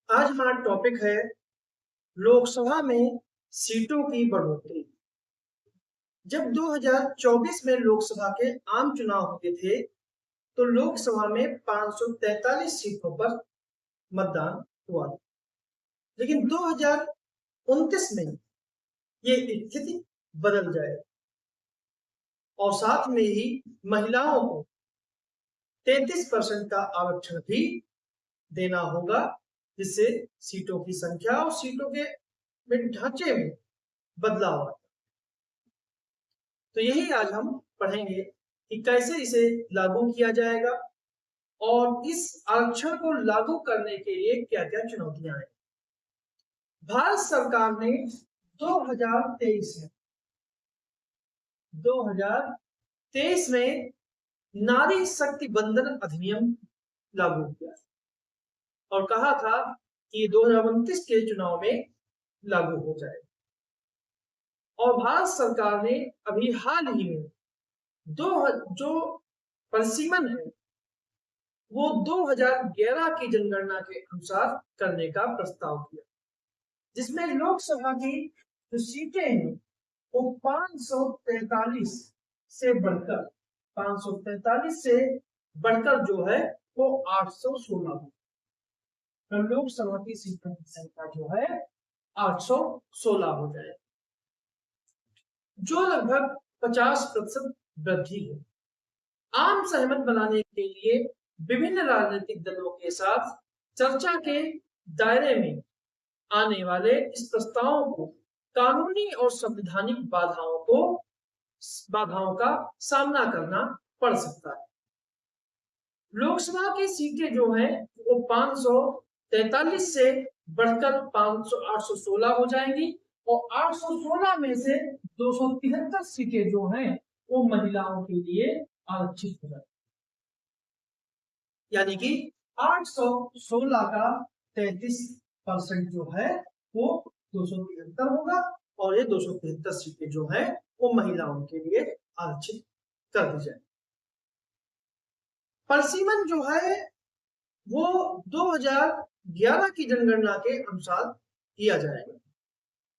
आज हमारा टॉपिक है लोकसभा में सीटों की बढ़ोतरी। जब 2024 में लोकसभा के आम चुनाव हुए थे तो लोकसभा में 543 सीटों पर मतदान हुआ था। लेकिन 2029 में ये स्थिति बदल जाए और साथ में ही महिलाओं को 33% का आरक्षण भी देना होगा, जिससे सीटों की संख्या और सीटों के ढांचे में बदलाव आता। तो यही आज हम पढ़ेंगे कि कैसे इसे लागू किया जाएगा और इस आरक्षण को लागू करने के लिए क्या क्या चुनौतियां हैं। भारत सरकार ने 2023 में नारी शक्ति बंधन अधिनियम लागू किया और कहा था कि 2029 के चुनाव में लागू हो जाए। और भारत सरकार ने अभी हाल ही में जो परिसीमन है वो 2011 की जनगणना के अनुसार करने का प्रस्ताव किया, जिसमें लोकसभा की जो सीटें हैं वो 543 से बढ़कर जो है वो 816 हो। तो लोकसभा की सीटों की संख्या जो है 816 हो जाए, जो लगभग 50% वृद्धि है। आम सहमत बनाने के लिए विभिन्न राजनीतिक दलों के साथ चर्चा के दायरे में आने वाले इस प्रस्ताव को कानूनी और संवैधानिक बाधाओं का सामना करना पड़ सकता है। लोकसभा की सीटें जो हैं वो 543 से बढ़कर 816 हो जाएंगी और 816 में से 273 सीटें जो हैं वो महिलाओं के लिए आरक्षित हो जाएंगी, यानी कि 816 का 33% जो है वो 273 होगा और ये 273 सीटें जो है वो महिलाओं के लिए आरक्षित कर दी जाए। परिसीमन जो है वो 2011 की जनगणना के अनुसार किया जाएगा।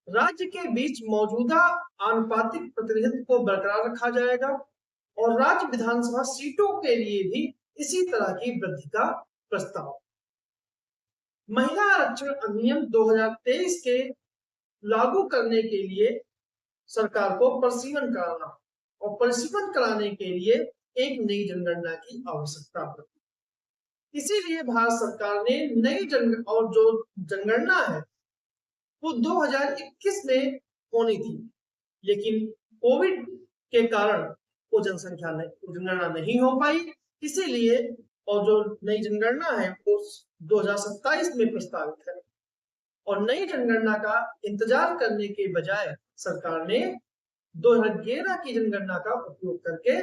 राज्य के बीच मौजूदा आनुपातिक प्रतिनिधित्व को बरकरार रखा जाएगा और राज्य विधानसभा सीटों के लिए भी इसी तरह की वृद्धि का प्रस्ताव। महिला आरक्षण अधिनियम 2023 के लागू करने के लिए सरकार को परिसीमन कराना और परिसीमन कराने के लिए एक नई जनगणना की आवश्यकता पड़ती। इसीलिए भारत सरकार ने नई जनगणना है वो 2021 में होनी थी, लेकिन कोविड के कारण वो जनगणना नहीं हो पाई। इसीलिए और जो नई जनगणना है वो 2027 में प्रस्तावित है और नई जनगणना का इंतजार करने के बजाय सरकार ने 2011 की जनगणना का उपयोग करके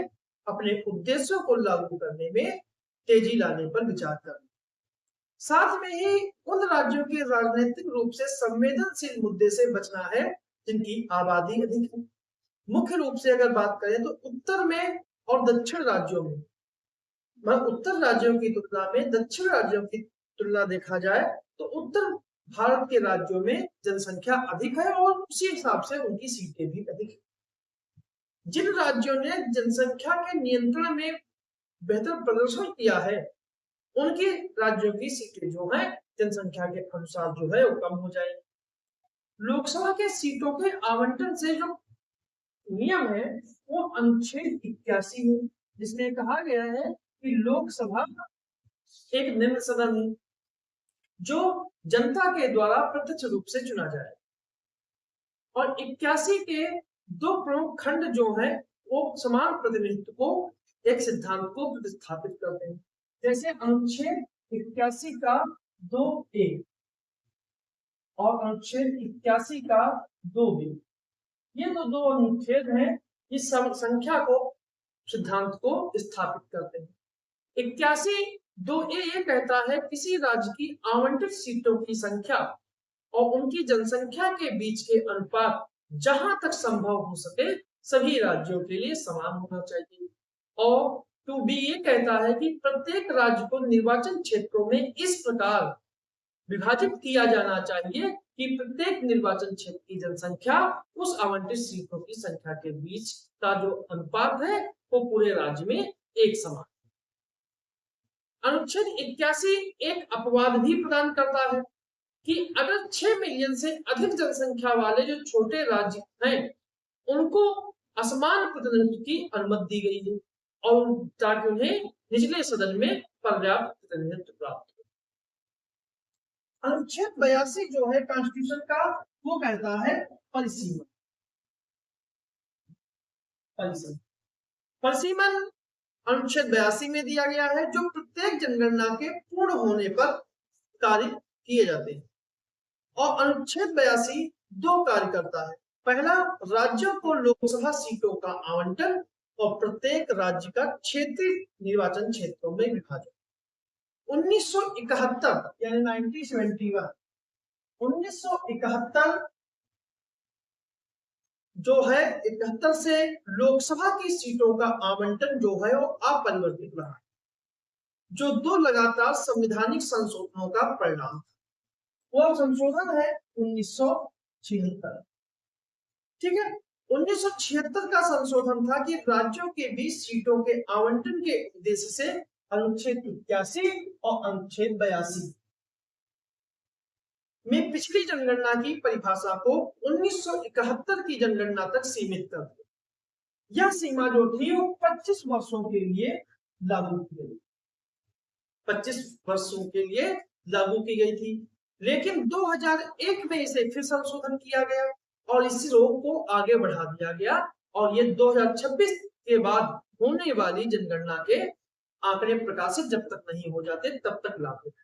अपने उद्देश्यों को लागू करने में तेजी लाने पर विचार कर। साथ में ही उन राज्यों के राजनीतिक रूप से संवेदनशील मुद्दे से बचना है जिनकी आबादी अधिक है। मुख्य रूप से अगर बात करें तो उत्तर में और दक्षिण राज्यों में, उत्तर राज्यों की तुलना में दक्षिण राज्यों की तुलना देखा जाए तो उत्तर भारत के राज्यों में जनसंख्या अधिक है और उसी हिसाब से उनकी सीटें भी अधिक है। जिन राज्यों ने जनसंख्या के नियंत्रण में बेहतर प्रदर्शन किया है उनके राज्यों की सीटें जो है जनसंख्या के अनुसार जो है वो कम हो जाएगी। लोकसभा के सीटों के आवंटन से जो नियम है वो अनुच्छेद 81 है, जिसमें कहा गया है कि लोकसभा एक निम्न सदन है जो जनता के द्वारा प्रत्यक्ष रूप से चुना जाए और 81 के दो प्रमुख खंड जो है वो समान प्रतिनिधित्व को एक सिद्धांत को प्रतिस्थापित करते हैं। जैसे अनुच्छेद 81 का 2A और अनुच्छेद 81 का 2B, ये तो दो अनुच्छेद हैं इस संख्या को सिद्धांत को स्थापित करते हैं। 81 2A ये कहता है किसी राज्य की आवंटित सीटों की संख्या और उनकी जनसंख्या के बीच के अनुपात जहां तक संभव हो सके सभी राज्यों के लिए समान होना चाहिए। और 2B ये कहता है कि प्रत्येक राज्य को निर्वाचन क्षेत्रों में इस प्रकार विभाजित किया जाना चाहिए कि प्रत्येक निर्वाचन क्षेत्र की जनसंख्या उस आवंटित सीटों की संख्या के बीच का जो अनुपात है वो पूरे राज्य में एक समान। अनुच्छेद 81 एक अपवाद भी प्रदान करता है कि अगर 6 मिलियन से अधिक जनसंख्या वाले जो छोटे राज्य हैं उनको असमान प्रतिनिधित्व की अनुमति दी गई है और ताकि उन्हें निचले सदन में पर्याप्त प्रतिनिधित्व प्राप्त हो। अनुच्छेद 82 जो है कॉन्स्टिट्यूशन का वो कहता है परिसीमन। परिसीमन अनुच्छेद 82 में दिया गया है जो प्रत्येक जनगणना के पूर्ण होने पर कार्य किए जाते हैं। और अनुच्छेद 82 दो कार्य करता है। पहला, राज्यों को लोकसभा सीटों का आवंटन और प्रत्येक राज्य का क्षेत्रीय निर्वाचन क्षेत्रों में विभाजन। 1971 यानी 1971 1971 जो है 71 से लोकसभा की सीटों का आवंटन जो है वो अपरिवर्तित रहा, जो दो लगातार संवैधानिक संशोधनों का परिणाम। वो संशोधन है 1976। ठीक है, 1976 का संशोधन था कि राज्यों के बीच सीटों के आवंटन के उद्देश्य से अनुच्छेद 81 और अनुच्छेद 82 में पिछली जनगणना की परिभाषा को 1971 की जनगणना तक सीमित कर दिया। यह सीमा जो थी वो 25 वर्षों के लिए लागू की गई, 25 वर्षों के लिए लागू की गई थी। लेकिन 2001 में इसे फिर संशोधन किया गया और इस रोक को आगे बढ़ा दिया गया और ये 2026 के बाद होने वाली जनगणना के आंकड़े प्रकाशित जब तक नहीं हो जाते तब तक लागू है।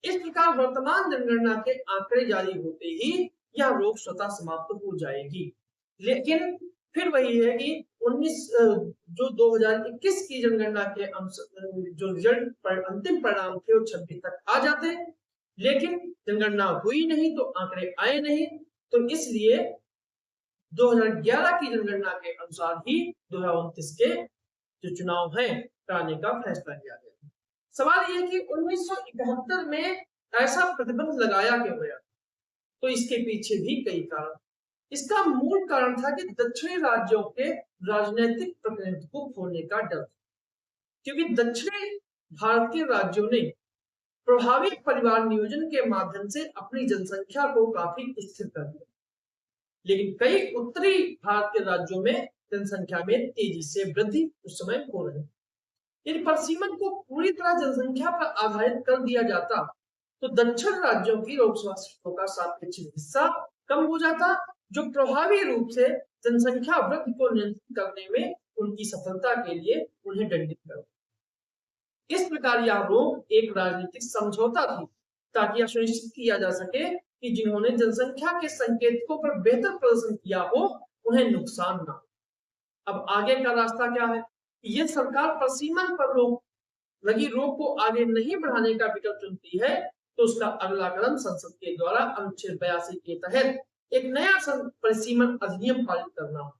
इस प्रकार वर्तमान जनगणना के आंकड़े जारी होते ही यह रोक स्वतः समाप्त हो जाएगी। लेकिन फिर वही है कि 2021 की जनगणना के जो रिजल्ट अंतिम परिणाम थे वो 26 तक आ जाते, लेकिन जनगणना हुई नहीं तो आंकड़े आए नहीं, तो इसलिए 2011 की जनगणना के अनुसार ही 2029 के जो चुनाव हैं कराने का फैसला किया गया। सवाल यह कि 1971 में ऐसा प्रतिबंध लगाया क्यों गया? तो इसके पीछे भी कई कारण। इसका मूल कारण था कि दक्षिणी राज्यों के राजनीतिक प्रतिनिधित्व को खोने का डर, क्योंकि दक्षिणी भारत के राज्यों ने प्रभावी परिवार नियोजन के माध्यम से अपनी जनसंख्या को काफी स्थिर कर दिया, लेकिन कई उत्तरी भारत के राज्यों में जनसंख्या में तेजी से वृद्धि उस समय हो रही। यदि परिसीमन को पूरी तरह जनसंख्या पर आधारित कर दिया जाता तो दक्षिण राज्यों की लोकसभा सीटों का सापेक्ष हिस्सा कम हो जाता, जो प्रभावी रूप से जनसंख्या वृद्धि को नियंत्रित करने में उनकी सफलता के लिए उन्हें दंडित करता। इस प्रकार यह रोक एक राजनीतिक समझौता थी ताकि यह सुनिश्चित किया जा सके कि जिन्होंने जनसंख्या के संकेतकों पर बेहतर प्रदर्शन किया हो उन्हें नुकसान न हो। अब आगे का रास्ता क्या है? यह सरकार परिसीमन पर लगी रोक को आगे नहीं बढ़ाने का विकल्प चुनती है तो उसका अगला कदम संसद के द्वारा अनुच्छेद 82 के तहत एक नया परिसीमन अधिनियम पारित करना हो।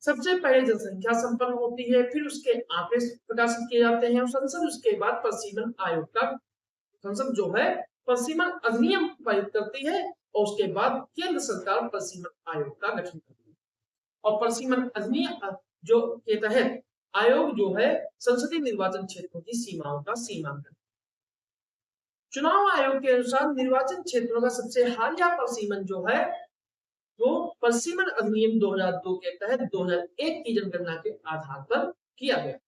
सबसे पहले जनसंख्या संपन्न होती है, फिर उसके आंकड़े प्रकाशित किए जाते हैं और संसद उसके बाद परिसीमन आयोग का संसद जो है परिसीमन अधिनियम पारित करती है और उसके बाद केंद्र सरकार परिसीमन आयोग का गठन करती है और परिसीमन अधिनियम जो के तहत आयोग जो है संसदीय निर्वाचन क्षेत्रों की सीमाओं का सीमांकन। चुनाव आयोग के अनुसार निर्वाचन क्षेत्रों का सबसे हालिया परिसीमन जो है वो परिसीमन अधिनियम 2002 के तहत 2001 की जनगणना के आधार पर किया गया।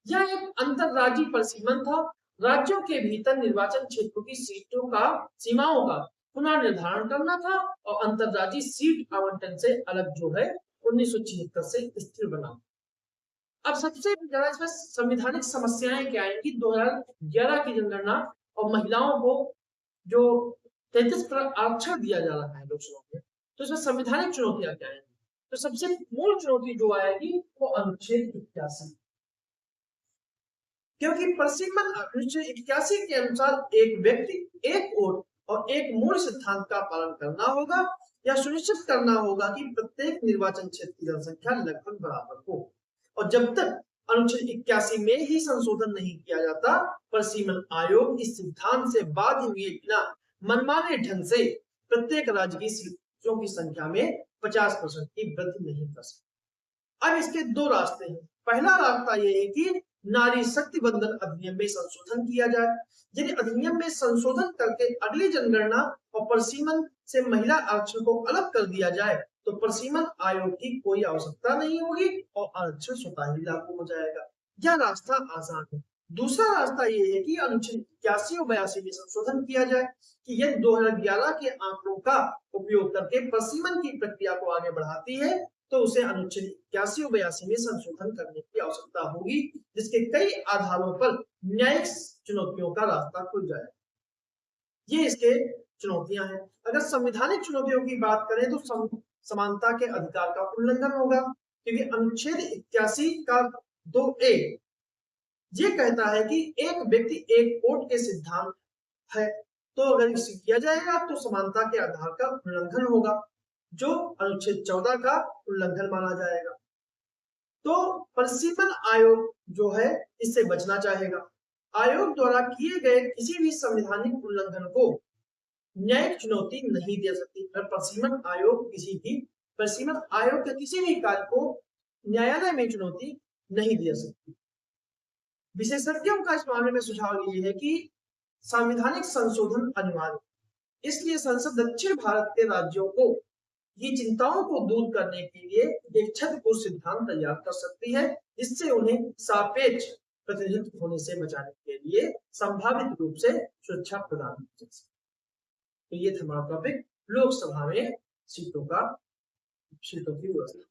यह एक अंतरराज्यीय परिसीमन था। राज्यों के भीतर निर्वाचन क्षेत्रों की सीटों का सीमाओं का पुनः निर्धारण करना था और अंतरराज्यीय सीट आवंटन से अलग जो है 1976 से स्थिर बना। अब सबसे ज्यादा इसमें संवैधानिक समस्याएं क्या आएंगी? 2011 की जनगणना और महिलाओं को जो 33% आरक्षण दिया जा रहा है लोकसभा में, तो इसमें संवैधानिक चुनौतियां क्या आएंगी? तो सबसे मूल चुनौती जो आएगी वो अनुच्छेद 81, क्योंकि परिसीमन अनुच्छेद 81 के अनुसार एक व्यक्ति एक वोट और एक मूल सिद्धांत का पालन करना होगा या सुनिश्चित करना होगा कि प्रत्येक निर्वाचन क्षेत्र की जनसंख्या लगभग बराबर हो। और जब तक अनुच्छेद 81 में ही संशोधन नहीं किया जाता पर सीमन आयोग इस सिद्धांत से बाध्य हुए बिना मनमाने ढंग से प्रत्येक राज्य की सीटों की संख्या में 50% की वृद्धि नहीं कर सकता। अब इसके दो रास्ते हैं। पहला रास्ता यह है कि नारी शक्ति बंधन अधिनियम में संशोधन किया जाए। यदि अधिनियम में संशोधन करके अगली जनगणना और परिसीमन से महिला आरक्षण को अलग कर दिया जाए तो परिसीमन आयोग की कोई आवश्यकता नहीं होगी और आरक्षण स्वतः ही लागू हो जाएगा। यह रास्ता आसान है। दूसरा रास्ता यह है कि अनुच्छेद 81 और 82 में संशोधन किया जाए कि यदि 2011 के आंकड़ों का उपयोग करके परिसीमन की प्रक्रिया को आगे बढ़ाती है तो उसे अनुच्छेद 81 और 82 में संशोधन करने की आवश्यकता होगी, जिसके कई आधारों पर न्यायिक चुनौतियों का रास्ता खुल जाए। ये इसके चुनौतियां हैं। अगर संवैधानिक चुनौतियों की बात करें तो समानता के अधिकार का उल्लंघन होगा, क्योंकि अनुच्छेद 81 का 2A ये कहता है कि एक व्यक्ति एक वोट के सिद्धांत है, तो अगर इसे किया जाएगा तो समानता के आधार का उल्लंघन होगा, जो अनुच्छेद 14 का उल्लंघन माना जाएगा। तो परिसीमन आयोग जो है इससे बचना चाहेगा। आयोग द्वारा किए गए किसी भी संवैधानिक उल्लंघन को न्यायिक चुनौती नहीं दे सकती। परिसीमन आयोग के किसी भी कार्य को न्यायालय में चुनौती नहीं दे सकती। विशेषज्ञों का इस मामले में सुझाव ये है कि संवैधानिक संशोधन अनिवार्य, इसलिए संसद दक्षिण भारत के राज्यों को ये चिंताओं को दूर करने के लिए एक क्षतिपूर्त सिद्धांत तैयार कर सकती है, जिससे उन्हें सापेक्ष प्रतिनिधित्व होने से बचाने के लिए संभावित रूप से सुरक्षा प्रदान की जा सकती है। तो ये था हमारा टॉपिक, लोकसभा में सीटों की व्यवस्था।